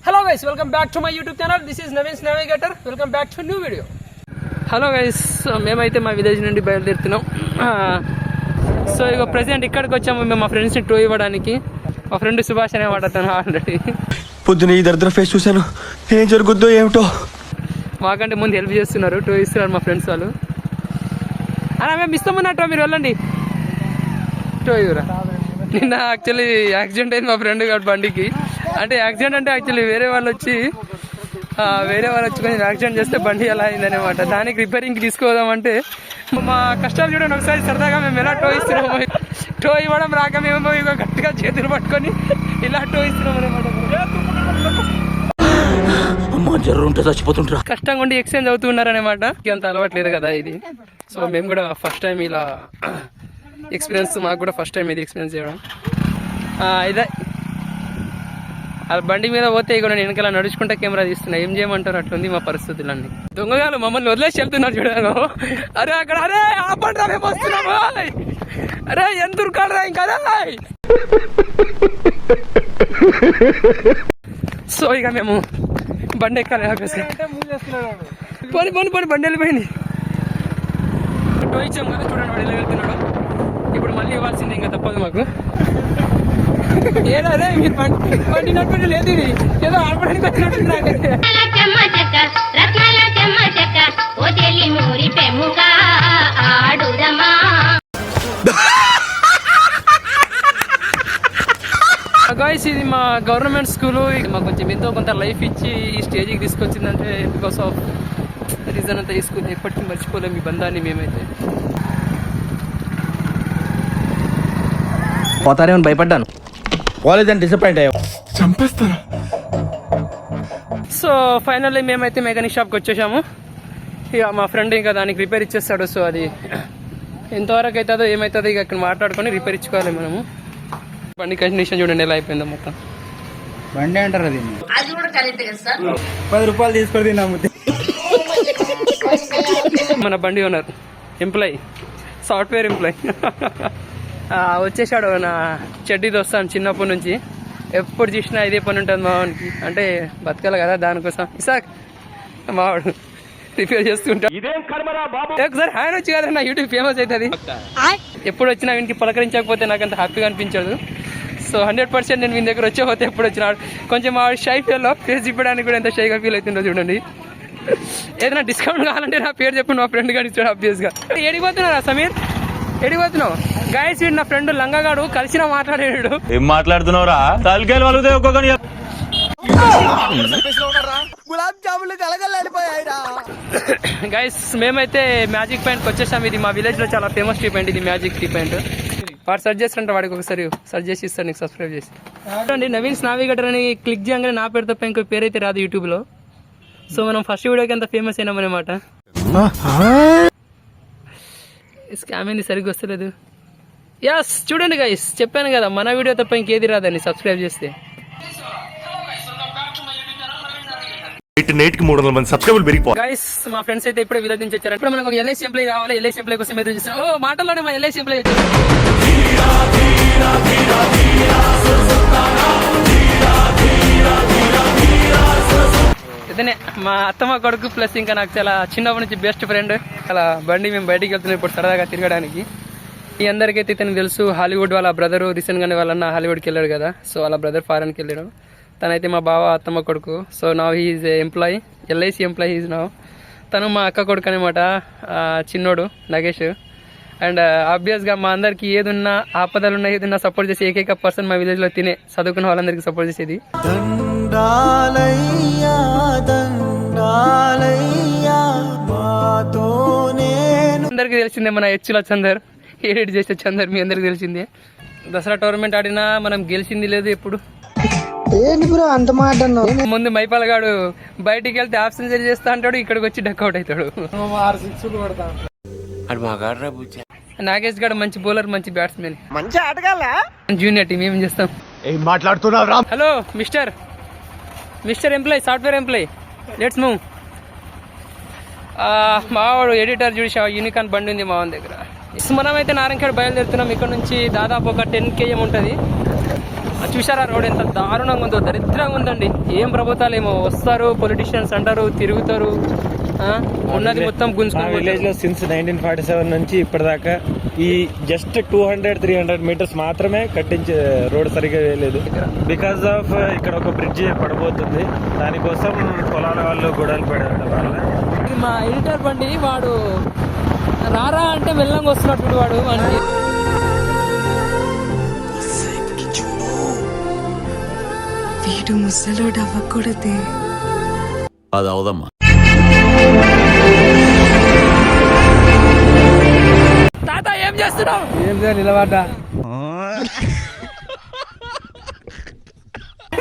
Hello guys, welcome back to my YouTube channel. This is Navin's Navigator. Welcome back to a new video. Hello guys, మేమైతే మా village నుండి బయలుదేరుతున్నాం. So ఇక present ఇక్కడికి వచ్చాము మేము మా ఫ్రెండ్స్ని టూ ఇవ్వడానికి. మా ఫ్రెండ్ సుభాష్ అనే వాడతాను ఆల్రెడీ. పొద్దున ఈ దరిద్ర ఫేస్ చూశాను, ఏం జరుగుద్దో ఏమిటో. మాకంటే ముందు హెల్ప్ చేస్తున్నారు, టూ ఇస్తున్నారు మా ఫ్రెండ్స్ వాళ్ళు. అలా మేము ఇస్తామన్నట్టు మీరు వెళ్ళండి, టూ ఇవ్వరా. నిన్న యాక్చువల్లీ యాక్సిడెంట్ అయింది మా ఫ్రెండ్ గారి బండికి. అంటే యాక్సిడెంట్ అంటే యాక్చువల్లీ వేరే వాళ్ళు వచ్చి కొంచెం యాక్సిడెంట్ చేస్తే బండి ఎలా అయిందనమాట. దానికి రిపేరింగ్కి తీసుకోదామంటే మా కష్టాలు చూడండి ఒకసారి. సరదాగా మేము ఎలా టో ఇస్తున్నాము, టో ఇవ్వడం రాక మేము ఇక గట్టిగా చేతులు పట్టుకొని ఇలా టో ఇస్తున్నాం అనమాట. కష్టంగా ఉండి ఎక్స్చేంజ్ అవుతున్నారు అనమాట. అంత అలవాట్లేదు కదా ఇది. సో మేము కూడా ఫస్ట్ టైం ఇలా ఎక్స్పీరియన్స్, మాకు కూడా ఫస్ట్ టైం ఇది ఎక్స్పీరియన్స్ చేయడం. ఇదే అలా బండి మీద పోతే ఇక నేను వెనకాల నడుచుకుంటా కెమెరా తీస్తున్నా. ఏం చేయమంటారు, అట్లుంది మా పరిస్థితులన్నీ. దొంగగాలు మమ్మల్ని వదిలేసి వెళ్తున్నారు చూడాను. అరే అక్కడ అరే ఆపండి, మేము వస్తున్నాము, అరే ఎంత దొరకాలరా ఇంకా. సో ఇక మేము బండి ఎక్కాలి. పోనీ పోనీ పోనీ బండి వెళ్ళిపోయింది. టో ఇచ్చాం కదా, చూడండి వాడు ఎలా వెళ్తున్నాడు. ఇప్పుడు మళ్ళీ ఇవ్వాల్సింది, ఇంకా తప్పదు మాకు. ఏదో అదే మీరు బండి నడుపుకుంటే లేదు, ఇది ఏదో ఆడపడానికి వచ్చినట్టు. గాయ్స్, ఇది మా గవర్నమెంట్ స్కూలు. మాకు కొంచెం ఎంతో కొంత లైఫ్ ఇచ్చి ఈ స్టేజ్కి తీసుకొచ్చిందంటే బికాస్ ఆఫ్ రీజన్ అంతా ఈ స్కూల్. ఎప్పటికీ మర్చిపోలేము ఈ బంధాన్ని మేమైతే. పోతారేమని భయపడ్డాను, పోలేదని డిసప్పాయింట్ అయ్యా. చంపేస్తాను. సో ఫైనల్లీ మేమైతే మెకానిక్ షాప్కి వచ్చేసాము. ఇక మా ఫ్రెండ్ ఇంకా దానికి రిపేర్ ఇచ్చేస్తాడు. సో అది ఎంతవరకు అవుతుందో ఏమవుతుందో ఇక అక్కడ మాట్లాడుకొని రిపేర్ ఇచ్చుకోవాలి మనము. బండి కండిషన్ చూడండి ఎలా అయిపోయిందో మొత్తం. బండి అంటారు అది 10 రూపాయలు తీసుకొని తిన్నాము. మన బండి ఓనర్ ఎంప్లాయీ, సాఫ్ట్వేర్ ఎంప్లాయీ వచ్చేసాడు. నా చెడ్డీతో వస్తాను చిన్నప్పటి నుంచి, ఎప్పుడు చూసినా ఇదే పని ఉంటుంది మావానికి. అంటే బతకాలి కదా, దానికోసం ఇసాక్ మావాడు రిపేర్ చేస్తుంటాడు. ఒకసారి ఆయన వచ్చి కదా నా యూట్యూబ్ ఫేమస్ అవుతుంది. ఎప్పుడు వచ్చినా వీనికి పలకరించకపోతే నాకు అంత హ్యాపీగా అనిపించదు. సో 100% నేను వీని దగ్గర వచ్చే ఎప్పుడు వచ్చినాడు. కొంచెం మా షై ఫీల్లో ఫేస్ ఇప్పడానికి కూడా ఎంత షైగా ఫీల్ అవుతుందో చూడండి. ఏదైనా డిస్కౌంట్ కావాలంటే నా పేరు చెప్పండి, మా ఫ్రెండ్ గారు ఇచ్చాడు ఆబ్వియస్గా. ఎడిపోతున్నారా సమీర్, ఎడిపోతున్నావు? గాయస్, వీడు నా ఫ్రెండ్ లంగగాడు, కలిసిన మాట్లాడాడు. ఏం మాట్లాడుతున్నావురా? తలకాయలు వలుగుతాయి ఒక్కొక్కని. గైస్, మేమైతే మ్యాజిక్ పాయింట్కి వచ్చేసాం. ఇది మా విలేజ్ లో చాలా ఫేమస్ టీ పాయింట్, ఇది మ్యాజిక్ టీ పాయింట్. వాడు సర్చ్ చేస్తుంటే వాడికి ఒకసారి సర్చ్ చేసి ఇస్తాను నీకు, సబ్స్క్రైబ్ చేసి. నవీన్స్ నావిగేటర్ అని క్లిక్ చేయగానే నా పేరు తప్ప ఇంకో పేరు అయితే రాదు యూట్యూబ్ లో. సో మనం ఫస్ట్ వీడియోకి అంత ఫేమస్ అయినాం అనమాట. స్కామ్ ఏంది సరిగ్గా వస్తలేదు. యస్, చూడండి గైస్, చెప్పాను కదా మన వీడియో తప్ప ఇంకేది రాదని, సబ్స్క్రైబ్ చేస్తే. గైస్, మా ఫ్రెండ్స్ అయితే ఇప్పుడే విలేజ్ నుంచి వచ్చారు. ఇప్పుడు మనకు ఒక ఎల్ఐసి ఎంప్లాయీ కావాలి. ఎల్ఐసి ఎంప్లాయీ కోసం ఎదురు చూస్తాం. ఓ మాటల్లోనే మా ఎల్ఐసి ఎంప్లాయీ వచ్చారు. ఇతనే మా అత్తమ్మ కొడుకు, ప్లస్ ఇంకా నాకు చాలా చిన్నప్పటి నుంచి బెస్ట్ ఫ్రెండ్. అలా బండి మేము బయటికి వెళ్తున్నాం ఇప్పుడు సరదాగా తిరగడానికి. ఈ అందరికైతే ఇతను తెలుసు. హాలీవుడ్ వాళ్ళ బ్రదరు, రీసెంట్గానే వాళ్ళన్న హాలీవుడ్కి వెళ్ళాడు కదా. సో వాళ్ళ బ్రదర్ ఫారెన్కి వెళ్ళాడు. తనైతే మా బావ అత్తమ్మ కొడుకు. So now he is employee, LIC employee is now. తను మా అక్క కొడుకు అనమాట, చిన్నోడు నగేష్. అండ్ ఆబ్వియస్గా మా అందరికి ఏదున్నా ఆపదలున్నా ఏదున్నా సపోర్ట్ చేసే ఏకైక పర్సన్ మా విలేజ్లో తినే చదువుకున్న వాళ్ళందరికీ సపోర్ట్ చేసేది. అందరికి తెలిసిందే మన హెచ్చుల చందర్, ఎడిట్ చేసే చందర్ మీ అందరికి తెలిసిందే. దసరా టోర్నమెంట్ ఆడినా మనం గెలిచింది లేదు ఎప్పుడు. ముందు మైపాలగాడు బయటికి వెళ్తే ఆప్షన్ సరి చేస్తా అంటాడు, ఇక్కడికి వచ్చి డక్అవుట్ అవుతాడు. నాగేష్ గారు మంచి బౌలర్, మంచి బ్యాట్స్మెన్, మంచి ఆటగాళ్ళ. జూనియర్ టీం ఏం చేస్తాం. ఏం మాట్లాడుతున్నావు? Hello mister employee, software employee, let's move. మావాడు ఎడిటర్ చూసా, యూనికాన్ బండి ఉంది మా దగ్గర. మనం అయితే నారాయణఖేడ్ బయలుదేరుతున్నాం. ఇక్కడ నుంచి దాదాపు ఒక 10 km ఉంటుంది. చూసారా రోడ్ ఎంత దారుణంగా ఉందో, దరిద్రంగా ఉందండి. ఏం ప్రభుత్వాలు ఏమో వస్తారు, పొలిటీషియన్స్ అంటారు, తిరుగుతారు, ఉన్నది మొత్తం గుంజుకొని. విలేజ్ లో సిన్స్ 1947 నుంచి ఇప్పటిదాకా ఈ జస్ట్ 200-300 మీటర్స్ మాత్రమే కట్టించే రోడ్ సరిగా వేయలేదు. బికాస్ ఆఫ్ ఇక్కడ ఒక బ్రిడ్జ్ పడబోతుంది, దానికోసం పొలాల వాళ్ళు గొడవలు పడడం వల్ల. మా ఎడిటర్ బండి వాడు రారా అంటే వెళ్ళంగా వస్తున్నట్టు వాడు వాడిని. వీడు ముసలోడు అవ్వకూడదే. అది అవదమ్మా. తాత ఏం చేస్తున్నావు? ఏం చేయాలి నిలబడ్డా.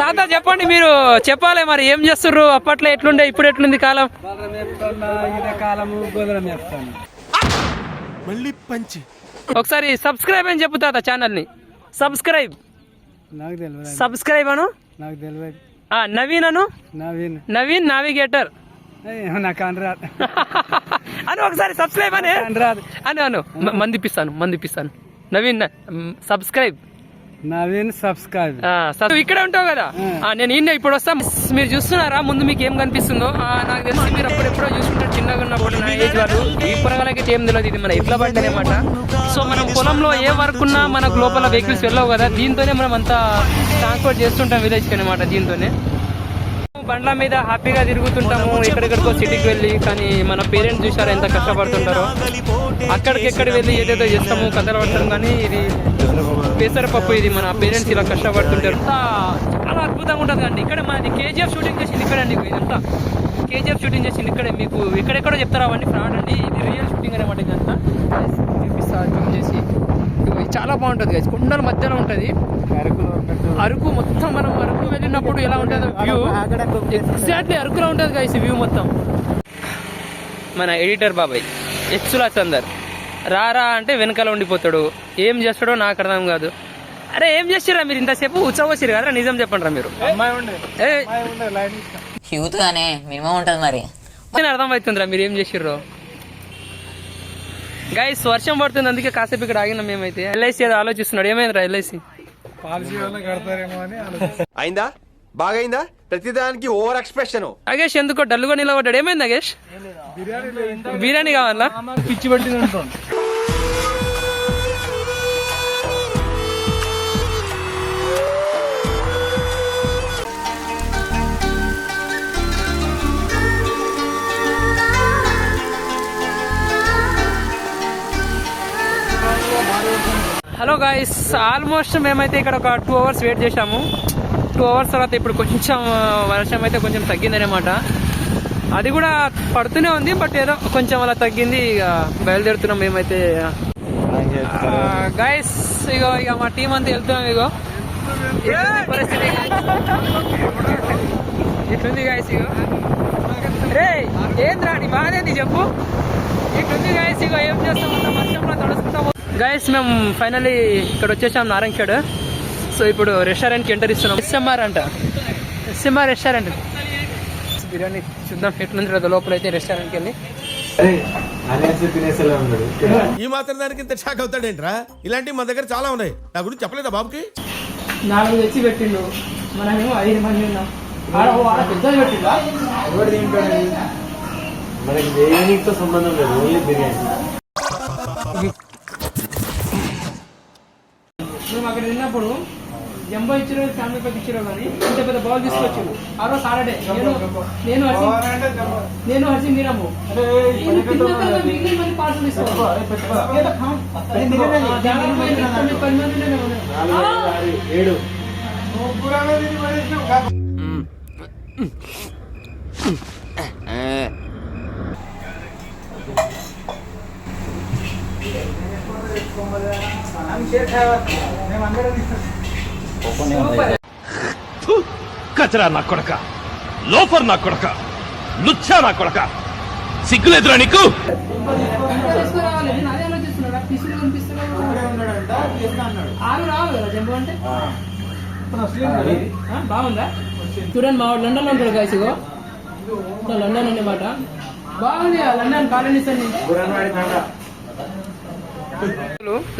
తాత చెప్పండి, మీరు చెప్పాలి మరి ఏం చేస్తుర్రు? అప్పట్లో ఎట్లుండే, ఇప్పుడు ఎట్లుంది కాలం? కాలము గోధుమ మేపుతాను. ఒకసారి సబ్స్క్రైబ్ అని చెప్పు తాత, ఛానల్ ని సబ్స్క్రైబ్. నాకు తెలియదు. సబ్స్క్రైబ్ అను. నాకు తెలియదు. నవీన్ అను. నవీన్ నావిగేటర్ నాకు అనరాదు అని ఒకసారి సబ్స్క్రైబ్ అని అనరాదు అని అను. మందిపిస్తాను. నవీన్ సబ్స్క్రైబ్. నవీన్ సబ్స్క్రైబ్. ఇక్కడ ఉంటావు కదా, నేను ఈయన ఇప్పుడు వస్తా. మీరు చూస్తున్నారా ముందు మీకు ఏం కనిపిస్తుందో? నాకు తెలిసి మీరు అప్పుడెప్పుడో చూసుకుంటారు చిన్నగా ఉన్నప్పుడు, నా ఏజ్ వాళ్ళు. ఈ పొరగలకి ఏం తెలియదు, ఇది మన ఇట్లా పడ్డదన్నమాట. సో మనం పొలంలో ఏ వర్క్ ఉన్నా మనకు లోపల వెహికల్స్ వెళ్ళవు కదా, దీంతోనే మనం అంతా ట్రాన్స్పోర్ట్ చేస్తుంటాం విలేజ్కి అనమాట. దీంతోనే బండ్ల మీద హ్యాపీగా తిరుగుతుంటాము ఎక్కడెక్కడికో సిటీకి వెళ్ళి. కానీ మన పేరెంట్స్ చూసారా ఎంత కష్టపడుతుంటారో. అక్కడికెక్కడ వెళ్ళి ఏదేదో చేస్తాము, కథలు పడతాం. కానీ ఇది పెసరపప్పు, ఇది మన పేరెంట్స్ ఇలా కష్టపడుతుంటారు. చాలా అద్భుతంగా ఉంటుంది అండి. ఇక్కడ మనది KGF షూటింగ్ చేసింది ఇక్కడ అండి. ఇదంతా KGF షూటింగ్ చేసింది ఇక్కడే. మీకు ఎక్కడెక్కడో చెప్తారా అవన్నీ ఫ్రాడ్ అండి, ఇది రియల్ షూటింగ్ అనమాట. ఇదంతా చూపిస్తా జూమ్ చేసి. చాలా బాగుంటుంది గైస్, కొండల మధ్యలో ఉంటుంది అరకు. మొత్తం మనం అరకు వెళ్ళినప్పుడు ఎలా ఉంటుంది వ్యూ, ఎగ్జాక్ట్లీ అరకులో ఉంటుంది గైస్ వ్యూ మొత్తం. మన ఎడిటర్ బాబాయ్ ఎక్సులా చందర్ రారా అంటే వెనకాల ఉండిపోతాడు. ఏం చేస్తాడో నాకు అర్థం కాదు. అరే ఏం చేసిరా మీరు ఇంతసేపు? ఉచ్చవచ్చిరు కదా, నిజం చెప్పండి రా మీరు. యూత్ గానే మినిమం ఉంటుంది మరి. నేను అర్థం అవుతుందిరా మీరు ఏం చేసిర్రో. గైస్ వర్షం పడుతుంది, అందుకే కాసేపు ఇక్కడ ఆగినాం మేమైతే. LIC ఏదో ఆలోచిస్తున్నాడు. ఏమైందిరా LIC? అయిందా? బాగైందా? ప్రతిదానికి ఓవర్ ఎక్స్ప్రెషన్. నాగేష్ ఎందుకో డల్లుగా నిలబడ్డాడు. ఏమైంది నాగేష్? బిర్యానీ కావాలా? పిచ్చి పట్టింది ఉంటాం. హలో గాయస్, ఆల్మోస్ట్ మేమైతే ఇక్కడ ఒక 2 hours వెయిట్ చేశాము. 2 hours తర్వాత ఇప్పుడు కొంచెం వర్షం అయితే కొంచెం తగ్గిందనమాట. అది కూడా పడుతూనే ఉంది, బట్ ఏదో కొంచెం అలా తగ్గింది. ఇక బయలుదేరుతున్నాం మేమైతే. గాయస్ ఇక మా టీం అంతా వెళ్తున్నాం. ఇగో పరిస్థితి ఇట్లుంది గాయస్. ఇగో రే ఏంద్రా నీ బాధ ఏంది చెప్పు. ఇట్లుంది గాయస్. ఇగో ఏం చేస్తాం, వర్షంలో తడుస్తుంటాం. గైస్ మేము ఫైనల్లీ ఇక్కడ వచ్చేసాం నారాయణఖేడ్. సో ఇప్పుడు రెస్టారెంట్కి ఎంటర్ ఇస్తున్నాం. SMR restaurant. బిర్యానీ చూద్దాం ఎట్లుంది కదా లోపల అయితే రెస్టారెంట్కి వెళ్ళి. ఈ మాత్రం దానికి ఇంత షాక్ అవుతాడేంట్రా? ఇలాంటివి మన దగ్గర చాలా ఉన్నాయి. నా గురించి చెప్పలేదా బాబుకి? 4 తెచ్చి పెట్టిండు, మనమేమో 5 మంది ఉన్నాం. పెద్దది పెట్టిండా? మనకి దేనితో సంబంధం లేదు, ఓన్లీ బిర్యానీ. మేము అక్కడ తిన్నప్పుడు జంబో ఇచ్చిరో ఫ్యామిలీ ప్యాక్ ఇచ్చిరో కానీ ఇంత పెద్ద బౌల్ తీసుకొచ్చారు. ఆ రోజు సాటర్డే నేను హర్షి మీరము పార్సల్ తీసుకోవాలి. కచరా నా కొడక, లోఫర్ నా కొడక, లుచ్చా నా కొడక, సిగ్గులేదురా నీకు? బాగుందా? చూడండి మా వాడు లండన్ లో ఉంటాడు గాయస్. ఇగో లండన్ అన్నమాట. బాగుంది లండన్ కాలనీస్ అన్ని.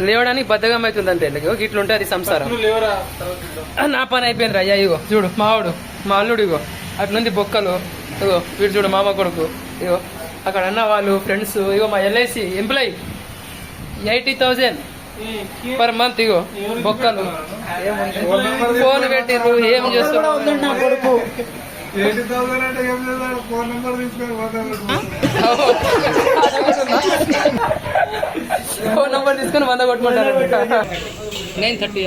లేవడానికి బద్దగం అవుతుంది అంతే ఇట్లా ఉంటుంది సంసారం. నా పని అయిపోయింది రా. ఇగో చూడు మావాడు మా అల్లుడు ఇగో అట్లుంది బొక్కలు. ఇగో వీడు చూడు మామ కొడుకు. ఇగో అక్కడ అన్న వాళ్ళు ఫ్రెండ్స్. ఇగో మా ఎల్ఐసి ఎంప్లాయీ 80,000 పర్ మంత్. ఇగో బొక్కలు ఫోన్ పెట్టిర్రు. ఏం చేస్తున్నారు? ఫోన్ నంబర్ తీసుకొని 100 కొట్టమంటారు. 9:30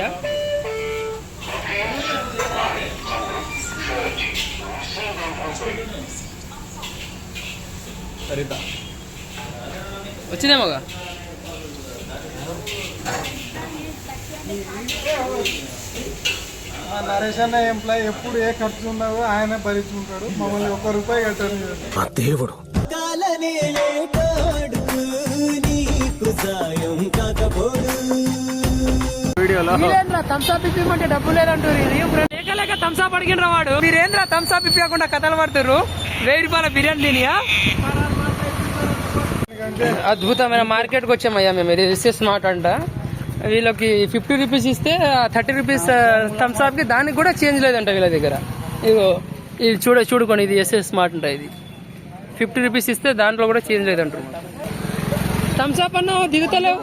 వచ్చిందేమోగా. నరేష్ అన్న ఎంప్లాయ్ ఎప్పుడు ఏ ఖర్చు ఉన్నావో ఆయన భరించుకుంటాడు. మమ్మల్ని ₹1 కట్టారు. దేవుడు వీరేంద్ర థమ్స్అప్ ఇప్పిమంటే డబ్బు లేదంటారు. లేక థమ్స్అప్ అడిగిన వాడు. వీరేంద్ర థమ్స్అప్ ఇప్పకుండా కథలు పడుతుర్రు. ₹1000 బిర్యానీ తినియా. అద్భుతమైన మార్కెట్కి వచ్చామయ్యా మేము. ఇది ఎస్ఎస్ స్మార్ట్ అంట. వీళ్ళకి 50 రూపీస్ ఇస్తే 30 రూపీస్ థమ్స్అప్ కి దానికి కూడా చేంజ్ లేదంట వీళ్ళ దగ్గర. ఇగో ఇది చూడుకోండి. ఇది ఎస్ఎస్ స్మార్ట్ అంట. ఇది 50 రూపీస్ ఇస్తే దాంట్లో కూడా చేంజ్ లేదంట. థమ్స్అప్ అన్నా దిగుతలేవు.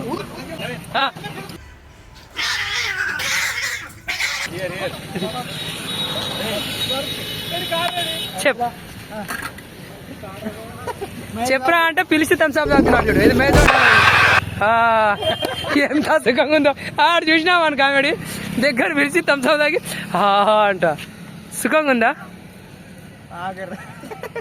చెప్పరా అంటే పిలిచి థమ్స్అప్ తాగుతున్నాడు చూడు. ఇది మేదో ఎంత సుఖంగా ఉందో. ఆడు చూసినావు అని కామెడీ దగ్గర పిలిచి థమ్స్అప్ తాగి అంట. సుఖంగా ఉందా?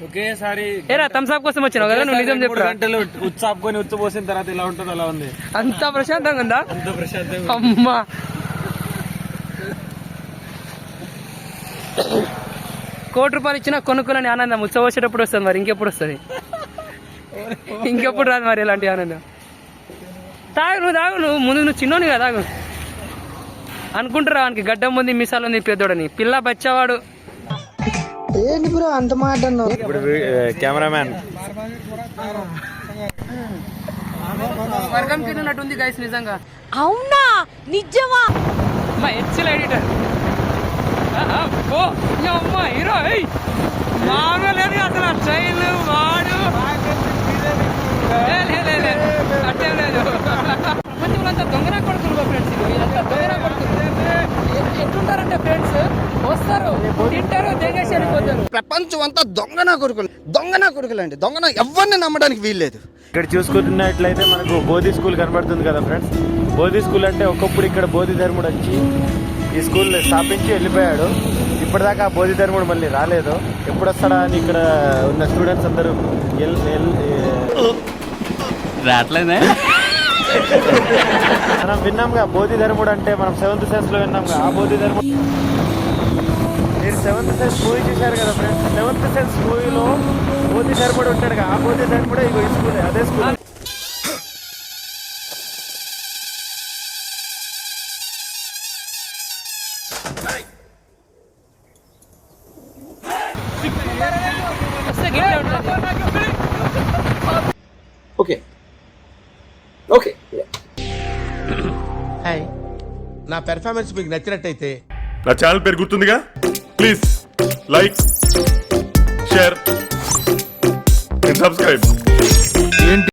ఒకేసారి ఏరా థమ్స్అప్ కోసం వచ్చినావు కదా నువ్వు. నిజం చెప్పు. గంటలు ఉచ్చాపుకొని ఉచ్చపోసిన తర్వాత ఇలా ఉంటుంది అలా ఉంది. అంత ప్రశాంతంగా ఉందా? అంత ప్రశాంతంగా. అమ్మా ₹1,00,00,000 ఇచ్చినా కొనుక్కోలేని ఆనందం ఉత్సవచ్చేటప్పుడు వస్తుంది. మరి ఇంకెప్పుడు వస్తుంది? ఇంకెప్పుడు రాదు మరి ఇలాంటి ఆనందం. తాగు నువ్వు ముందు నువ్వు చిన్నోని కదా తాగు. అనుకుంటారా వానికి గడ్డం ఉంది మిసాలు ఉంది పెద్దోడని. పిల్ల బచ్చావాడు. ఏంటి బ్రో అంత మాట అన్నావు? ఇప్పుడు కెమెరామ్యాన్ వర్గం తిన్నట్టుంది గైస్ నిజంగా. అవునా నిజమా? మా హెచ్ఎల్ ఎడిటర్ హీరో మామూలు లేదు అసలు. ట్రైన్ వాడు అట్టే లేదు. ప్రపంచంలో అంతా దొంగన కొడుకులు ఫ్రెండ్స్. దొంగన కొడుకులు ఎట్లుంటారంటే ఫ్రెండ్స్ వస్తారు తింటారు దిగేసి వెళ్ళిపోతారు. ప్రపంచం అంతా దొంగన కొడుకులు అండి. దొంగన ఎవరిని నమ్మడానికి వీల్లేదు. ఇక్కడ చూసుకున్నట్లయితే మనకు బోధి స్కూల్ కనబడుతుంది కదా ఫ్రెండ్స్. బోధి స్కూల్ అంటే ఒకప్పుడు ఇక్కడ బోధి ధర్ముడు వచ్చి ఈ స్కూల్ స్థాపించి వెళ్ళిపోయాడు. ఇప్పటిదాకా ఆ బోధి ధర్ముడు మళ్ళీ రాలేదు. ఎప్పుడు వస్తాడా అని ఇక్కడ ఉన్న స్టూడెంట్స్ అందరూ రావట్లేదే. మనం విన్నాంగా బోధి ధర్ముడు అంటే మనం 7th సెన్స్ లో విన్నాంగా. ఆ బోధి ధర్ముడు మీరు 7th సెన్స్ మూవీ చూశారు కదా ఫ్రెండ్స్. 7th సెన్స్ మూవీలో బోధి ధర్ముడు ఉంటాడు. ఆ బోధి ధర్ముడే ఇగో ఈ స్కూల్, అదే స్కూల్. Okay hi. నా పెర్ఫార్మెన్స్ మీకు నచ్చినట్టయితే నా ఛానల్ పేరు గుర్తుందిగా, please like, share and subscribe.